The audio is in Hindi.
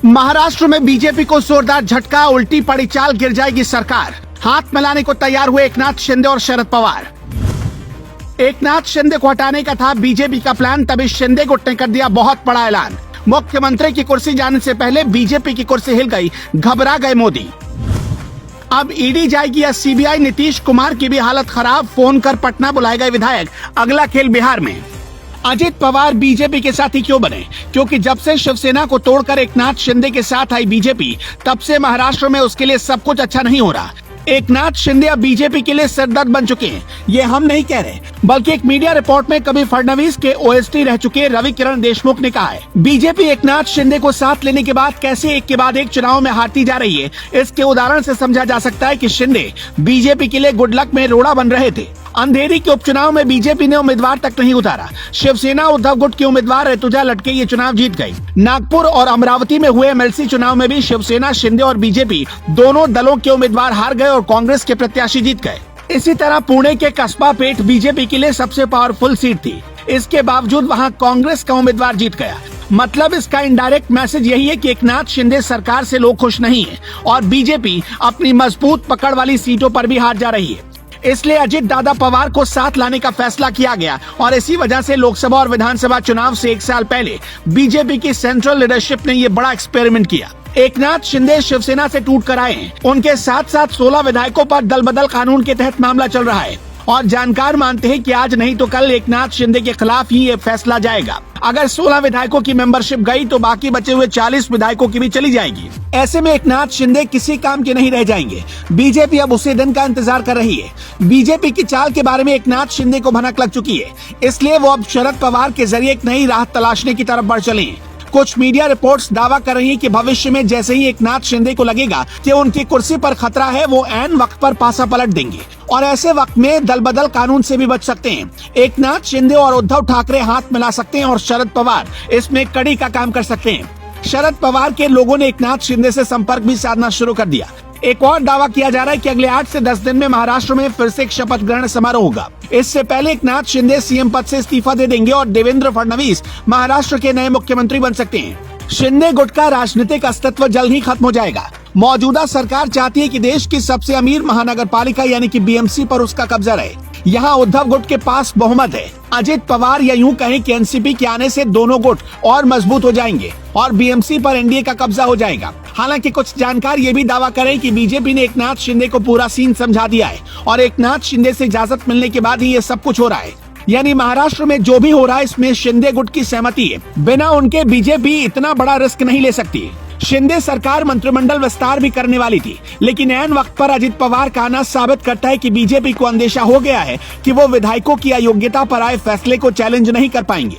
महाराष्ट्र में बीजेपी को जोरदार झटका, उल्टी पड़ी चाल, गिर जाएगी सरकार। हाथ मिलाने को तैयार हुए एकनाथ शिंदे और शरद पवार। एकनाथ शिंदे को हटाने का था बीजेपी का प्लान, तभी शिंदे गुट ने कर दिया बहुत बड़ा ऐलान। मुख्यमंत्री की कुर्सी जाने से पहले बीजेपी की कुर्सी हिल गई, घबरा गए मोदी। अब ईडी जाएगी या सीबीआई, नीतीश कुमार की भी हालत खराब, फोन कर पटना बुलाए गए विधायक। अगला खेल बिहार में। अजित पवार बीजेपी के साथी क्यों बने? क्योंकि जब से शिवसेना को तोड़कर एकनाथ शिंदे के साथ आई बीजेपी, तब से महाराष्ट्र में उसके लिए सब कुछ अच्छा नहीं हो रहा। एकनाथ शिंदे अब बीजेपी के लिए सरदर्द बन चुके हैं। ये हम नहीं कह रहे, बल्कि एक मीडिया रिपोर्ट में कभी फडणवीस के ओएसडी रह चुके रवि किरण देशमुख ने कहा है। बीजेपी एकनाथ शिंदे को साथ लेने के बाद कैसे एक के बाद एक चुनाव में हारती जा रही है, इसके उदाहरण से समझा जा सकता है कि शिंदे बीजेपी के लिए गुड लक में रोड़ा बन रहे थे। अंधेरी के उपचुनाव में बीजेपी ने उम्मीदवार तक नहीं उतारा। शिवसेना उद्धव गुट के उम्मीदवार ऋतुजा लटके ये चुनाव जीत गई। नागपुर और अमरावती में हुए एमएलसी चुनाव में भी शिवसेना, शिंदे और बीजेपी दोनों दलों के उम्मीदवार हार गए और कांग्रेस के प्रत्याशी जीत गए। इसी तरह पुणे के कस्बा पेठ बीजेपी के लिए सबसे पावरफुल सीट थी, इसके बावजूद वहाँ कांग्रेस का उम्मीदवार जीत गया। मतलब इसका इनडायरेक्ट मैसेज यही है कि एकनाथ शिंदे सरकार से लोग खुश नहीं है और बीजेपी अपनी मजबूत पकड़ वाली सीटों पर भी हार जा रही है। इसलिए अजित दादा पवार को साथ लाने का फैसला किया गया और इसी वजह से लोकसभा और विधानसभा चुनाव से एक साल पहले बीजेपी की सेंट्रल लीडरशिप ने ये बड़ा एक्सपेरिमेंट किया। एकनाथ शिंदे शिवसेना से टूट कर आए हैं। उनके साथ साथ 16 विधायकों पर दल बदल कानून के तहत मामला चल रहा है और जानकार मानते हैं कि आज नहीं तो कल एकनाथ शिंदे के खिलाफ ही ये फैसला जाएगा। अगर 16 विधायकों की मेंबरशिप गई तो बाकी बचे हुए 40 विधायकों की भी चली जाएगी। ऐसे में एकनाथ शिंदे किसी काम के नहीं रह जाएंगे। बीजेपी अब उसी दिन का इंतजार कर रही है। बीजेपी की चाल के बारे में एकनाथ शिंदे को भनक लग चुकी है, इसलिए वो अब शरद पवार के जरिए एक नई राह तलाशने की तरफ बढ़ चले हैं। कुछ मीडिया रिपोर्ट्स दावा कर रही है कि भविष्य में जैसे ही एकनाथ शिंदे को लगेगा कि उनकी कुर्सी पर खतरा है, वो ऐन वक्त पर पासा पलट देंगे और ऐसे वक्त में दल बदल कानून से भी बच सकते हैं। एकनाथ शिंदे और उद्धव ठाकरे हाथ मिला सकते हैं और शरद पवार इसमें कड़ी का काम कर सकते हैं। शरद पवार के लोगों ने एकनाथ शिंदे से संपर्क भी साधना शुरू कर दिया। एक और दावा किया जा रहा है कि अगले 8 से 10 दिन में महाराष्ट्र में फिर से एक शपथ ग्रहण समारोह होगा। इससे पहले एकनाथ शिंदे सीएम पद से इस्तीफा दे देंगे और देवेंद्र फडणवीस महाराष्ट्र के नए मुख्यमंत्री बन सकते हैं। शिंदे गुट का राजनीतिक अस्तित्व जल्द ही खत्म हो जाएगा। मौजूदा सरकार चाहती है कि देश की सबसे अमीर महानगर पालिका यानी कि बीएमसी पर उसका कब्जा रहे। यहाँ उद्धव गुट के पास बहुमत है। अजित पवार या यूं कहें कि एनसीपी के आने से दोनों गुट और मजबूत हो जाएंगे और बीएमसी पर एनडीए का कब्जा हो जाएगा। हालांकि कुछ जानकार ये भी दावा करें कि बीजेपी ने एकनाथ शिंदे को पूरा सीन समझा दिया है और एकनाथ शिंदे से इजाजत मिलने के बाद ही ये सब कुछ हो रहा है। यानी महाराष्ट्र में जो भी हो रहा है इसमें शिंदे गुट की सहमति है। बिना उनके बीजेपी इतना बड़ा रिस्क नहीं ले सकती। शिंदे सरकार मंत्रिमंडल विस्तार भी करने वाली थी, लेकिन ऐन वक्त पर अजित पवार का आना साबित करता है कि बीजेपी को अंदेशा हो गया है कि वो विधायकों की अयोग्यता पर आए फैसले को चैलेंज नहीं कर पाएंगे।